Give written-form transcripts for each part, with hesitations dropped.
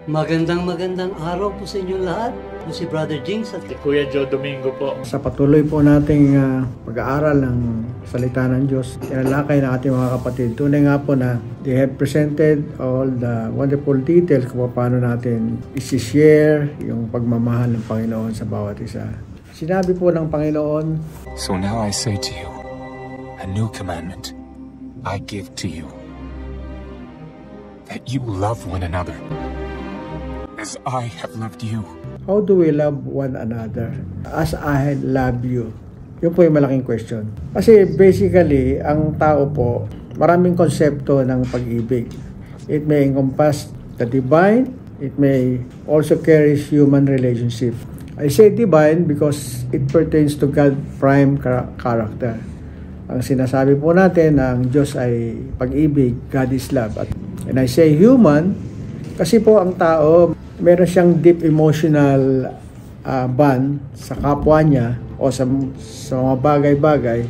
Magandang araw po sa inyo lahat. Po si Brother Jinx at Si Kuya Joe Domingo po. Sa patuloy po nating pag-aaral ng salita ng Diyos, tinalakay ng ating mga kapatid. Tunay nga po na they have presented all the wonderful details kung paano natin isi-share yung pagmamahal ng Panginoon sa bawat isa. Sinabi po ng Panginoon, So now I say to you, a new commandment I give to you, that you love one another as I have loved you. how do we love one another as I love you? Yun po yung malaking question. Kasi basically, ang tao po, maraming konsepto ng pag-ibig. It may encompass the divine, it may also carry human relationship. I say divine because it pertains to God's prime character. Ang sinasabi po natin na ang Diyos ay pag-ibig, God is love. And I say human, kasi po ang tao, meron siyang deep emotional bond sa kapwa niya o sa mga bagay-bagay.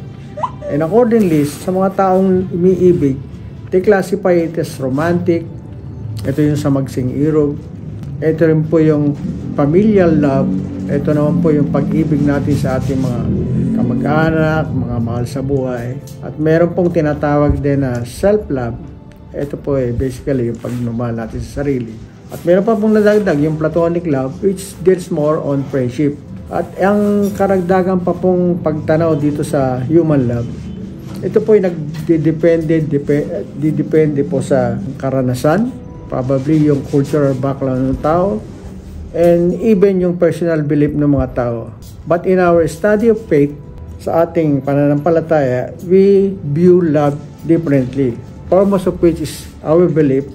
And accordingly, sa mga taong umiibig, they classify it as romantic. Ito yung sa magsing-irog. Ito rin po yung familial love. Ito naman po yung pag-ibig natin sa ating mga kamag-anak, mga mahal sa buhay. At meron pong tinatawag din na self-love. Ito po basically yung pagmamahal natin sa sarili. At meron pa pong nadagdag yung platonic love, which deals more on friendship. At ang karagdagan pa pong pagtanaw dito sa human love, ito po ay didepende po sa karanasan, probably yung cultural background ng tao, and even yung personal belief ng mga tao. But in our study of faith, sa ating pananampalataya, we view love differently. Foremost of which is our belief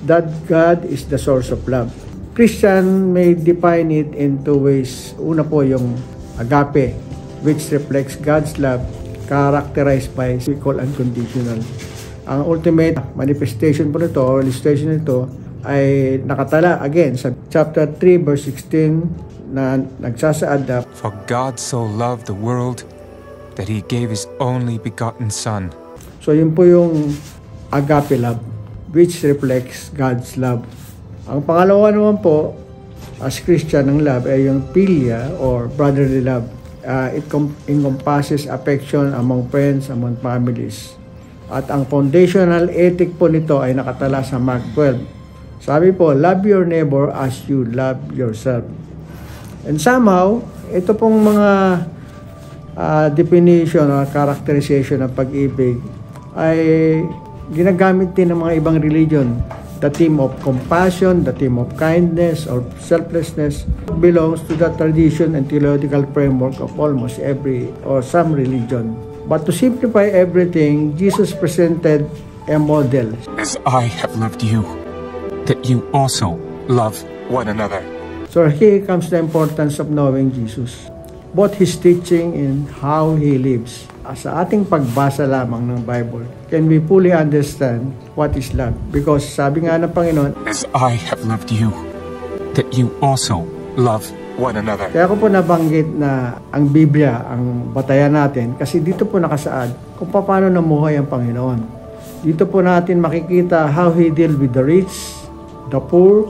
that God is the source of love. Christian may define it in two ways. Una po yung agape, which reflects God's love, characterized by we call unconditional. Ang ultimate manifestation po nito, or illustration nito, ay nakatala again sa chapter 3 verse 16 na nagsasaad na, For God so loved the world that He gave His only begotten Son. So yun po yung agape love, which reflects God's love. Ang pangalawa naman po, as Christian, ng love ay yung philia or brotherly love. It encompasses affection among friends, among families. At ang foundational ethic po nito ay nakatala sa Mark 12. Sabi po, love your neighbor as you love yourself. And somehow, ito pong mga definition or characterization ng pag-ibig ay ginagamit din ng mga ibang religion. The theme of compassion, the theme of kindness or selflessness belongs to the tradition and theological framework of almost every or some religion. But to simplify everything, Jesus presented a model. As I have loved you, that you also love one another. So here comes the importance of knowing Jesus, both His teaching and how He lives. Sa ating pagbasa lamang ng Bible, can we fully understand what is love? Because sabi nga ng Panginoon, As I have loved you, that you also love one another. kaya ko po nabanggit na ang Biblia, ang batayan natin, kasi dito po nakasaad kung paano namuhay ang Panginoon. Dito po natin makikita how He dealt with the rich, the poor,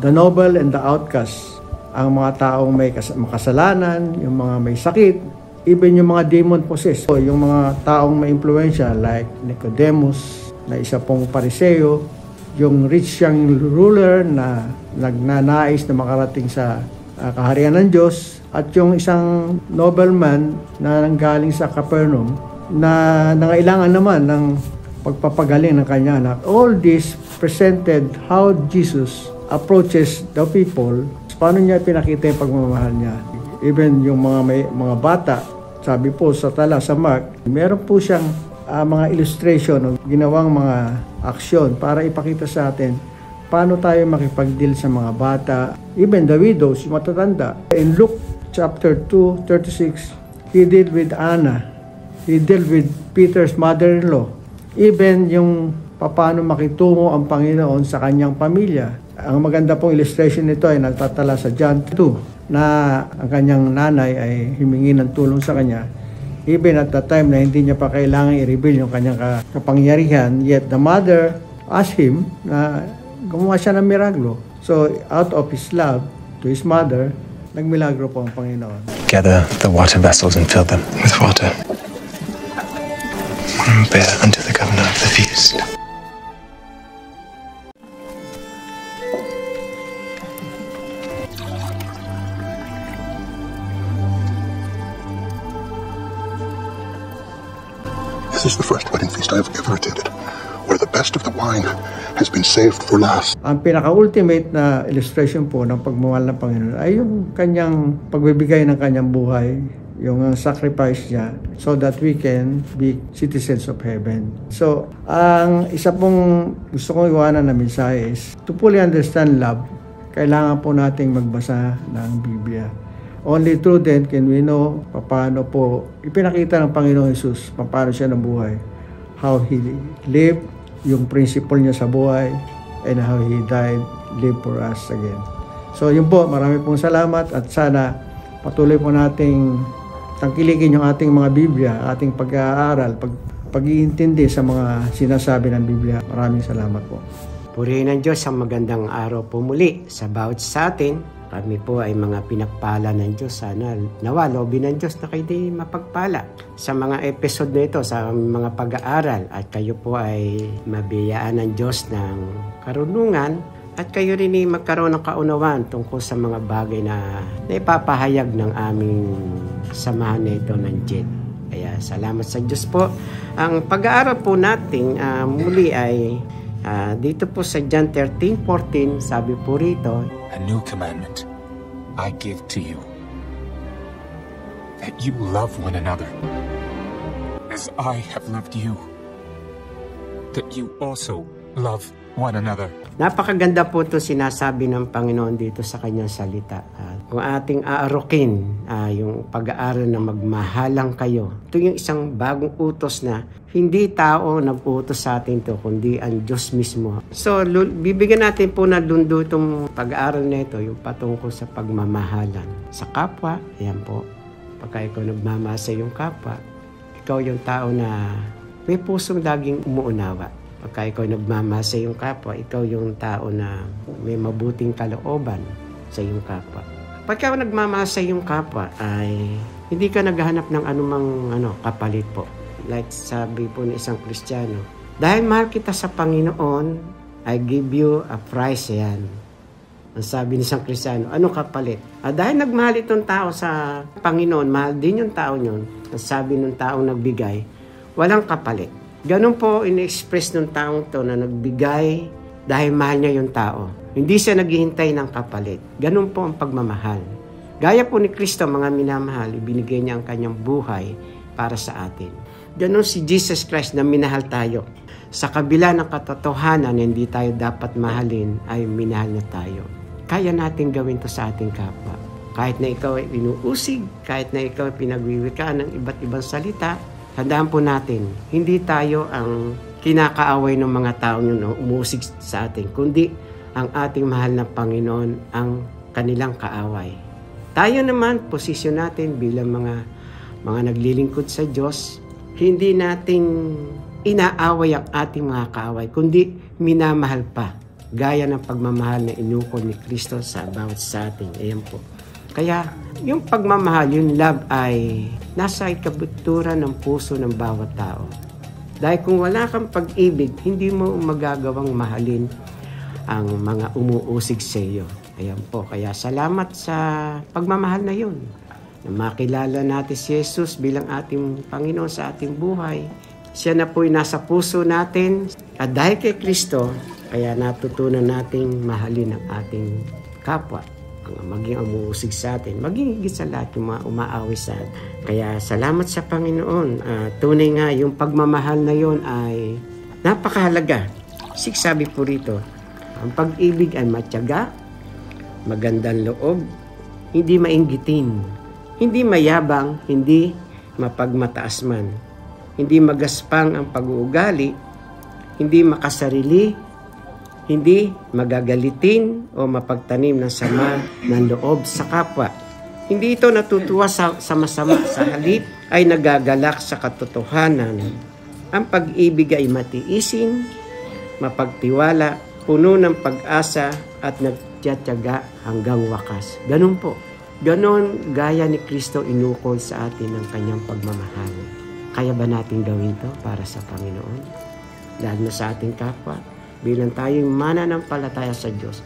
the noble, and the outcast. Ang mga taong may makasalanan, yung mga may sakit, even yung mga demon possessed, so, yung mga taong may impluensya like Nicodemus, na isa pong pariseo, yung rich young ruler na nagnanais na makarating sa kaharian ng Diyos, at yung isang nobleman na nanggaling sa Capernaum na nangailangan naman ng pagpapagaling ng kanya anak. All this presented how Jesus approaches the people. Paano niya pinakita yung pagmamahal niya. Even yung mga bata, sabi po sa tala sa Mark, meron po siyang mga illustration o ginawang mga aksyon para ipakita sa atin paano tayo makipag-deal sa mga bata, even the widows, yung matatanda. In Luke chapter 2:36, He dealt with Anna. He dealt with Peter's mother-in-law. Even yung paano makitungo ang Panginoon sa kanyang pamilya. Ang maganda pong illustration nito ay nagtatala sa John 2, na ang kanyang nanay ay himingi ng tulong sa kanya. Even at the time na hindi niya pa kailangan i-reveal yung kanyang kapangyarihan, yet the mother asked him na gumawa siya ng miraglo. So, out of His love to His mother, nagmilagro po ang Panginoon. Gather the water vessels and fill them with water. Bear unto the governor of the feast. This is the first wedding feast I have ever attended, where the best of the wine has been saved for last. Ang pinaka-ultimate na illustration po ng pagmamahal ng Panginoon ay yung kanyang pagbibigay ng kanyang buhay, yung sacrifice niya, so that we can be citizens of heaven. So, ang isa pong gusto kong iwanan na mensahe is, to fully understand love, kailangan po nating magbasa ng Biblia. Only through then can we know paano po ipinakita ng Panginoong Jesus paano siya nabuhay, how He lived, yung principle niya sa buhay, and how He died, live for us again. So yun po, marami pong salamat at sana patuloy po nating tangkilikin yung ating mga Biblia, ating pag-aaral, pag-iintindi sa mga sinasabi ng Biblia. Maraming salamat po. Purihin ng Diyos ang magandang araw po muli sa bawat sa atin. Kami po ay mga pinagpala ng Diyos. Sana nawa, loobin ng Diyos na kayo di mapagpala sa mga episode na ito, sa mga pag-aaral. At kayo po ay mabiyaan ng Diyos ng karunungan at kayo rin ay magkaroon ng kaunawaan tungkol sa mga bagay na ipapahayag ng aming samahan na ito ng JET. Kaya salamat sa Diyos po. Ang pag-aaral po natin muli ay dito po sa John 13:14, sabi po rito, A new commandment I give to you, that you love one another, as I have loved you, that you also love one another. Napakaganda po ito sinasabi ng Panginoon dito sa kanyang salita. Kung ating aarokin yung pag-aaral na magmahalang kayo, ito yung isang bagong utos na hindi tao nag-utos sa atin ito, kundi ang Diyos mismo. So, bibigyan natin po na lundo itong pag-aaral na ito, yung patungkol sa pagmamahalan. Sa kapwa, ayan po, pagka ikaw nagmamahal sa iyong kapwa, ikaw yung tao na may pusong laging umuunawa. Pagka ikaw nagmamahal sa iyong kapwa, ikaw yung tao na may mabuting kalooban sa iyong kapwa. Pagka nagmamahal sa iyong kapwa, ay hindi ka naghahanap ng anumang kapalit po. Like sabi po ng isang Kristiyano, dahil mahal kita sa Panginoon, I give you a price. Yan. Ang sabi ng isang Kristiyano, anong kapalit? Dahil nagmahal itong tao sa Panginoon, mahal din yung tao yun. Ang sabi ng taong nagbigay, walang kapalit. Ganun po in-express ng taong to na nagbigay dahil mahal niya yung tao. Hindi siya naghihintay ng kapalit. Ganun po ang pagmamahal. Gaya po ni Kristo, mga minamahal, ibinigay niya ang kanyang buhay para sa atin. Ganun si Jesus Christ na minahal tayo. Sa kabila ng katotohanan na hindi tayo dapat mahalin, ay minahal niya tayo. Kaya natin gawin to sa ating kapwa. Kahit na ikaw ay inuusig, kahit na ikaw ay pinagwiwikaan ng iba't ibang salita, tandaan po natin, hindi tayo ang kinakaaway ng mga taong yun umuusig sa atin, kundi ang ating mahal na Panginoon ang kanilang kaaway. Tayo naman, posisyon natin bilang mga naglilingkod sa Diyos, hindi natin inaaway ang ating mga kaaway, kundi minamahal pa, gaya ng pagmamahal na inukol ni Kristo sa bawat sa atin. Ayan po. Kaya, yung pagmamahal, yung love ay nasa ikabutura ng puso ng bawat tao. Dahil kung wala kang pag-ibig, hindi mo magagawang mahalin ang mga umuusig sa iyo. Ayan po. Kaya salamat sa pagmamahal na yun. Na makilala natin si Jesus bilang ating Panginoon sa ating buhay. Siya na po'y nasa puso natin. At dahil kay Kristo, kaya natutunan nating mahalin ang ating kapwa. Maging umuusig sa atin, maging higit sa lahat yung mga umaaway sa atin. Kaya salamat sa Panginoon. Tunay nga yung pagmamahal na yon ay napakahalaga. Sabi po rito, ang pag-ibig ay matyaga, magandang loob, hindi mainggitin, hindi mayabang, hindi mapagmataas man, hindi magaspang ang pag-uugali, hindi makasarili, hindi magagalitin o mapagtanim ng sama ng loob sa kapwa. Hindi ito natutuwa sa masama. Sa halip ay nagagalak sa katotohanan. Ang pag-ibig ay matiisin, mapagtiwala, puno ng pag-asa at magtiyatyaga hanggang wakas. Ganun po. Ganon gaya ni Kristo inukol sa atin ang kanyang pagmamahal. Kaya ba natin gawin to para sa Panginoon? Dahil na sa ating kapwa, bilang tayong mananampalataya sa Diyos,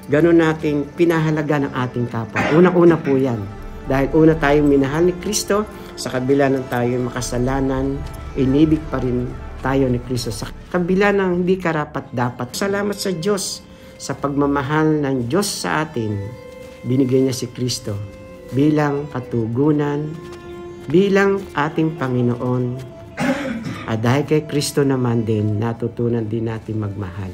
ganon natin pinahalaga ng ating kapwa. Unang-una po yan. Dahil una tayong minahal ni Kristo, sa kabila ng tayong makasalanan, inibig pa rin tayo ni Kristo. Sa kabila ng hindi karapat-dapat. Salamat sa Diyos sa pagmamahal ng Diyos sa atin. Binigay niya si Kristo bilang katugunan, bilang ating Panginoon. At dahil kay Kristo naman din, natutunan din natin magmahal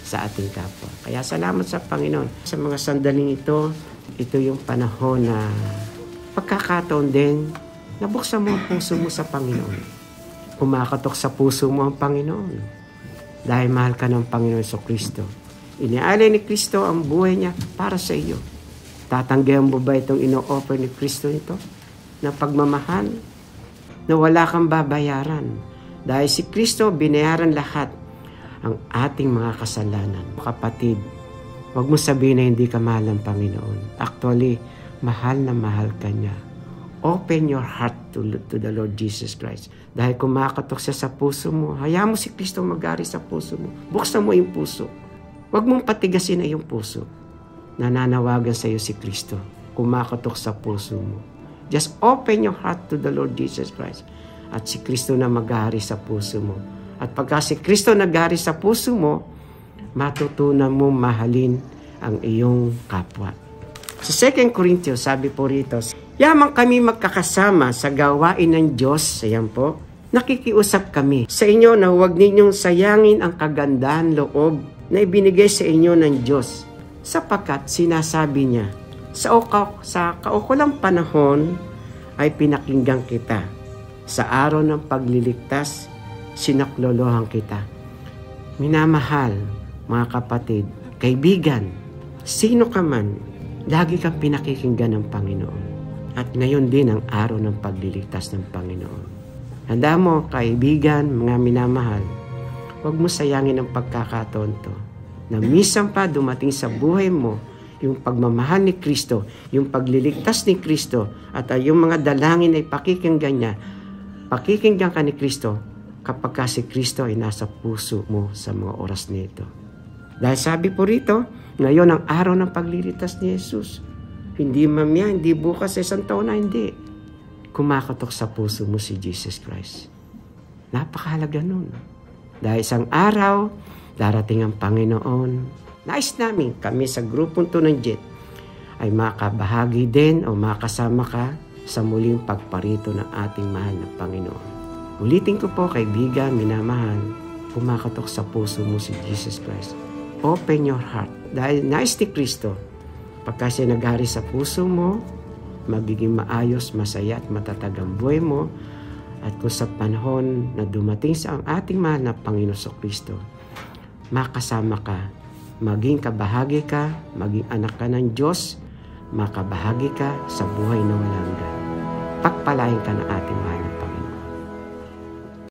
sa ating kapwa. Kaya salamat sa Panginoon. Sa mga sandaling ito yung panahon na pagkakataon din, nabuksan mo ang puso mo sa Panginoon. Kumakatok sa puso mo ang Panginoon. Dahil mahal ka ng Panginoon sa Kristo. Inialay ni Kristo ang buhay niya para sa iyo. Tatanggihan mo ba itong ino-offer ni Kristo nito? Na pagmamahal? Na wala kang babayaran. Dahil si Kristo binayaran lahat ang ating mga kasalanan. Kapatid, huwag mo sabihin na hindi ka mahal ng Panginoon. Actually, mahal na mahal ka niya. Open your heart to the Lord Jesus Christ. Dahil kumakatok siya sa puso mo, hayaan mo si Kristo mag-ari sa puso mo. Buksan mo yung puso. Huwag mong patigasin na yung puso. Nananawagan sa iyo si Kristo. Kumakatok sa puso mo. Just open your heart to the Lord Jesus Christ. At si Kristo na mag-ari sa puso mo. At pagka si Kristo nag-ari sa puso mo, matutunan mo mahalin ang iyong kapwa. Sa 2 Corinthians, sabi po rito, yamang kami magkakasama sa gawain ng Diyos, ayan po, nakikiusap kami sa inyo na huwag ninyong sayangin ang kagandahan loob na ibinigay sa inyo ng Diyos. Sapagkat sinasabi niya, sa kaukulang panahon ay pinakinggan kita. Sa araw ng pagliligtas, sinaklolohan kita. Minamahal, mga kapatid, kaibigan, sino ka man, lagi kang pinakikinggan ng Panginoon. At ngayon din ang araw ng pagliligtas ng Panginoon. Handa mo, kaibigan, mga minamahal, huwag mo sayangin ang pagkakataon to. Na minsan pa dumating sa buhay mo yung pagmamahal ni Kristo, yung pagliligtas ni Kristo, at yung mga dalangin ay pakikinggan niya. Pakikinggan ka ni Kristo kapag ka si Kristo ay nasa puso mo sa mga oras nito. Dahil sabi po rito, ngayon ang araw ng pagliligtas ni Jesus. Hindi mamaya, hindi bukas, isang taon na, hindi. Kumakatok sa puso mo si Jesus Christ. Napakahalaga nun. Dahil isang araw, darating ang Panginoon. Nais namin kami sa grupong to ng JET ay makabahagi din o makasama ka sa muling pagparito ng ating mahal na Panginoon. Ulitin ko po, kaibigan, minamahal, kumakatok sa puso mo si Jesus Christ. Open your heart. Dahil nais ni Kristo, pagka siya nag-hari sa puso mo, magiging maayos, masaya at matatag ang buhay mo. At kung sa panahon na dumating sa ang ating mahal na Panginoon sa Kristo, makasama ka, maging kabahagi ka, maging anak ka ng Diyos, makabahagi ka sa buhay na walang hanggan. Pagpalain ka ng ating mahal na